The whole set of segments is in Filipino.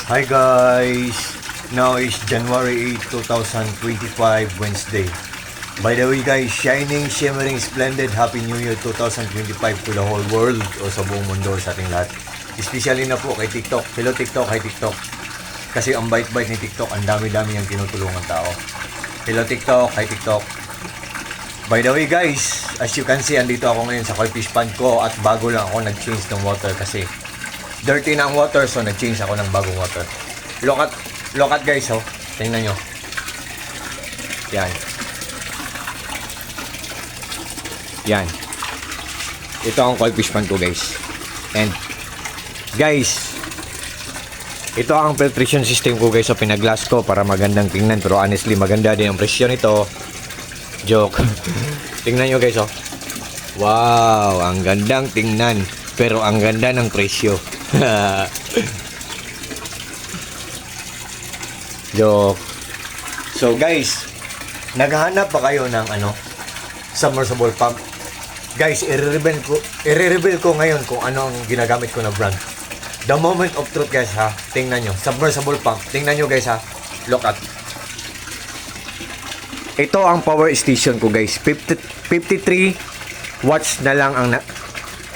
Hi guys! Now is January 8, 2025, Wednesday. By the way guys, shining, shimmering, splendid, Happy New Year 2025 to the whole world o sa buong mundo sa ating lahat. Especially na po kay TikTok. Hello TikTok, hi TikTok. Kasi ang bite-bite ni TikTok, ang dami-dami yung tinutulungan tao. Hello TikTok, hi TikTok. By the way guys, as you can see, andito ako ngayon sa koi fish pond ko at bago lang ako nag-change ng water kasi dirty na ang water, so nag-change ako ng bagong water. Look at guys, oh. Tingnan nyo. Yan. Yan. Ito ang koi fish pond ko guys. And guys, ito ang filtration system ko guys. So pinaglass ko para magandang tingnan. Pero honestly, maganda din ang presyo nito. Joke. Tingnan nyo guys, oh. Wow, ang gandang tingnan. Pero ang ganda ng presyo. Joke. So guys, naghahanap pa kayo ng submersible pump? Guys, i-reveal ko ngayon kung ano ang ginagamit ko na brand. The moment of truth guys ha. Tingnan nyo, submersible pump. Tingnan nyo guys ha. Look at. Ito ang power station ko guys. 53 watts na lang ang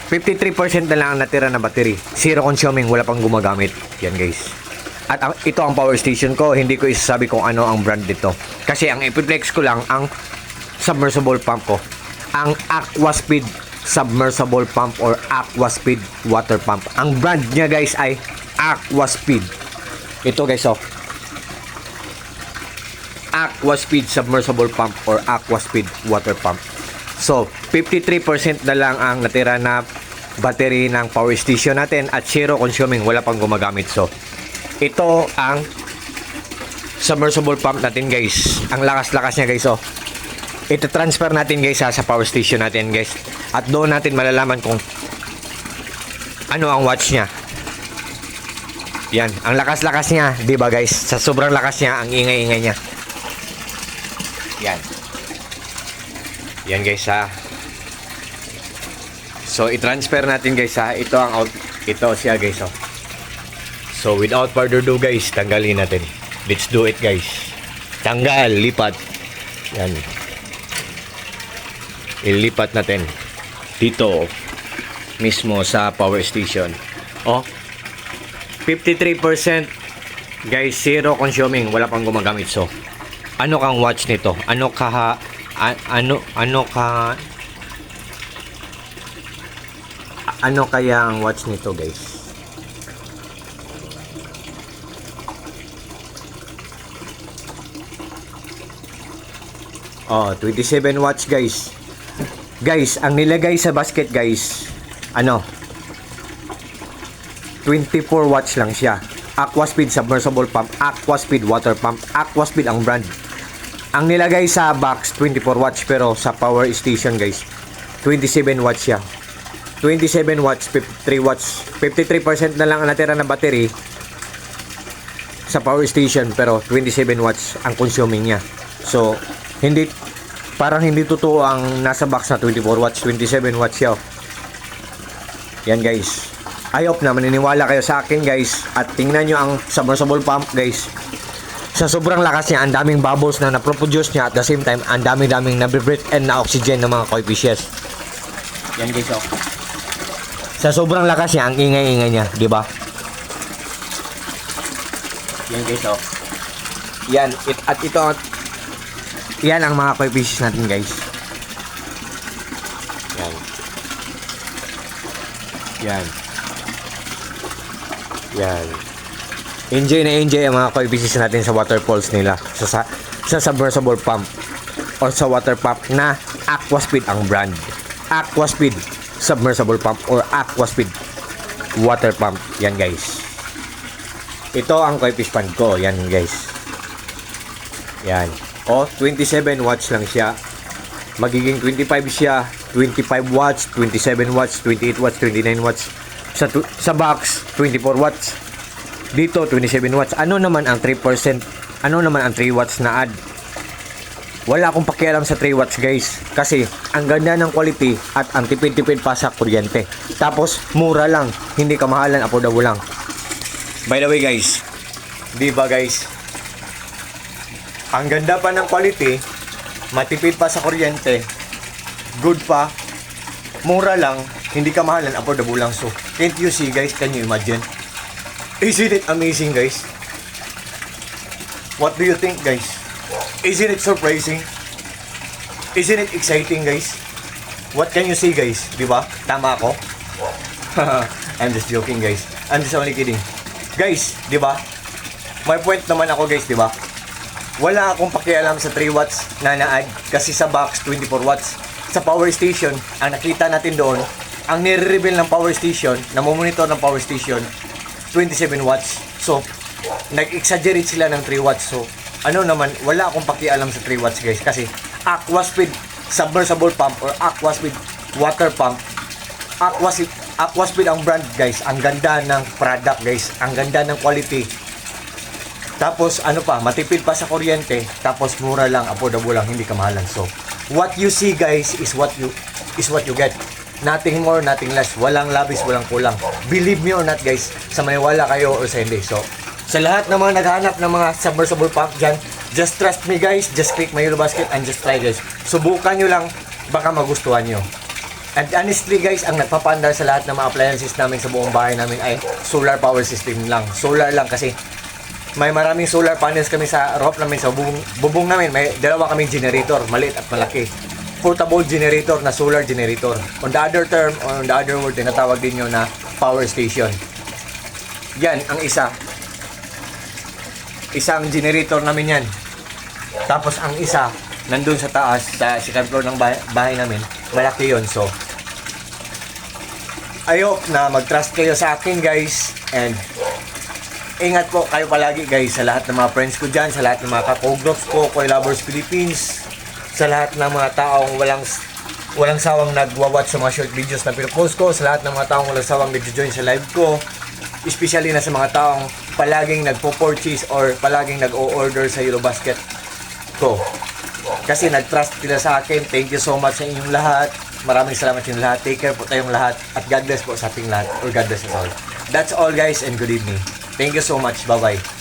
53% na lang ang natira na battery. Zero consuming, wala pang gumagamit. Yan guys. At ito ang power station ko. Hindi ko isasabi kung ano ang brand dito. Kasi ang ipiplex ko lang ang submersible pump ko. Ang Aquaspeed submersible pump or Aquaspeed water pump. Ang brand niya guys ay Aquaspeed. Ito guys oh. Aquaspeed submersible pump or Aquaspeed water pump. So, 53% na lang ang natira na battery ng power station natin at zero consuming, wala pang gumagamit. So, ito ang submersible pump natin guys. Ang lakas-lakas niya guys oh. Ito transfer natin guys sa power station natin guys. At doon natin malalaman kung ano ang watch niya. Yan, ang lakas-lakas niya, 'di ba guys? Sa sobrang lakas niya, ang ingay-ingay niya. Yan. Yan guys ha. So i-transfer natin guys ha. Ito siya guys oh. So without further ado guys, tanggalin natin. Let's do it guys. Tanggal, lipat. Yan. Ilipat natin dito mismo sa power station. Oh. 53% guys, zero consuming, wala pang gumagamit. So ano kang watch nito? Ano kaya ang watch nito guys? Oh, 27 watts guys. Guys, ang nilagay sa basket guys, 24 watts lang siya. Aquaspeed submersible pump, Aquaspeed water pump, Aquaspeed ang brand. Ang nilagay sa box 24 watts pero sa power station guys 27 watts siya. 27 watts, 53 watts. 53% na lang ang natira na battery sa power station pero 27 watts ang consuming niya. So, parang hindi totoo ang nasa box na 24 watts, 27 watts siya. Yan guys. I hope na maniniwala kayo sa akin guys. At tingnan nyo ang submersible pump guys. Sa sobrang lakas niya, ang daming bubbles na naproproduce niya. At the same time, ang daming nabibreathe and na oxygen ng mga koi fishes. Yan guys oh. Sa sobrang lakas niya, ang ingay-ingay niya, di ba? Yan guys oh. Yan, yan ang mga koi fishes natin guys. Yan. Yan. Enjoy na enjoy ang mga koi fishes natin sa waterfalls nila. Sa submersible pump or sa water pump na Aquaspeed ang brand. Aquaspeed submersible pump or Aquaspeed water pump. Yan guys. Ito ang koi fish pond ko. Yan guys. Yan. O, 27 watts lang siya. Magiging 25 siya. 25 watts, 27 watts, 28 watts, 29 watts. Sa box, 24 watts. Dito, 27 watts. Ano naman ang 3%? Ano naman ang 3 watts na add? Wala akong pakialam sa 3 watts guys. Kasi, ang ganda ng quality at ang tipid-tipid pa sa kuryente. Tapos, mura lang. Hindi kamahalan, affordable lang. By the way guys, Di ba guys? Ang ganda pa ng quality, matipid pa sa kuryente, good pa, mura lang, hindi ka mahalan, affordable lang. So, can't you see guys? Can you imagine? Isn't it amazing guys? What do you think guys? Isn't it surprising? Isn't it exciting guys? What can you see guys? Di ba? Tama ako? I'm just joking guys. I'm just only kidding. Guys, di ba? May point naman ako guys, di ba? Wala akong pakialam sa 3 watts na na-add kasi sa box 24 watts. Sa power station, ang nakita natin doon, ang nire-reveal ng power station, na monitor ng power station, 27 watts. So, nag-exaggerate sila ng 3 watts. So, ano naman, wala akong pakialam sa 3 watts guys kasi Aquaspeed submersible pump or Aquaspeed water pump. Aquaspeed ang brand guys. Ang ganda ng product guys. Ang ganda ng quality. Tapos ano pa, matipid pa sa kuryente, tapos mura lang, affordable lang, hindi ka mahalan. So, what you see guys is what you get. Nothing more, nothing less. Walang labis, walang kulang. Believe me or not guys, sa maniwala kayo or sa hindi. So, sa lahat ng mga naghahanap ng mga submersible pump dyan, just trust me guys, just click my Yellow Basket and just try guys. Subukan nyo lang, baka magustuhan nyo. And honestly guys, ang nagpapandar sa lahat ng mga appliances namin sa buong bahay namin ay solar power system lang. Solar lang kasi may maraming solar panels kami sa roof namin, sa bubong namin. May dalawa kaming generator, maliit at malaki. Portable generator na solar generator. On the other term, or on the other word, tinatawag din yun na power station. Yan, ang isa. Isang generator namin yan. Tapos ang isa, nandun sa taas, sa second floor ng bahay namin. Malaki yun, so I hope na mag-trust kayo sa akin guys. And ingat po kayo palagi guys sa lahat ng mga friends ko dyan, sa lahat ng mga ka-co-groups ko, Koi Lovers Philippines, sa lahat ng mga taong walang sawang nagwa-watch sa mga short videos na pinopost ko, sa lahat ng mga taong walang sawang nag-join sa live ko, especially na sa mga taong palaging nagpo-purchase or palaging nag-o-order sa Yellow Basket ko. Kasi nag-trust sila sa akin. Thank you so much sa inyong lahat. Maraming salamat sa inyong lahat. Take care po tayong lahat. At God bless po sa ating lahat. Or God bless us all. That's all guys and good evening. Thank you so much. Bye-bye.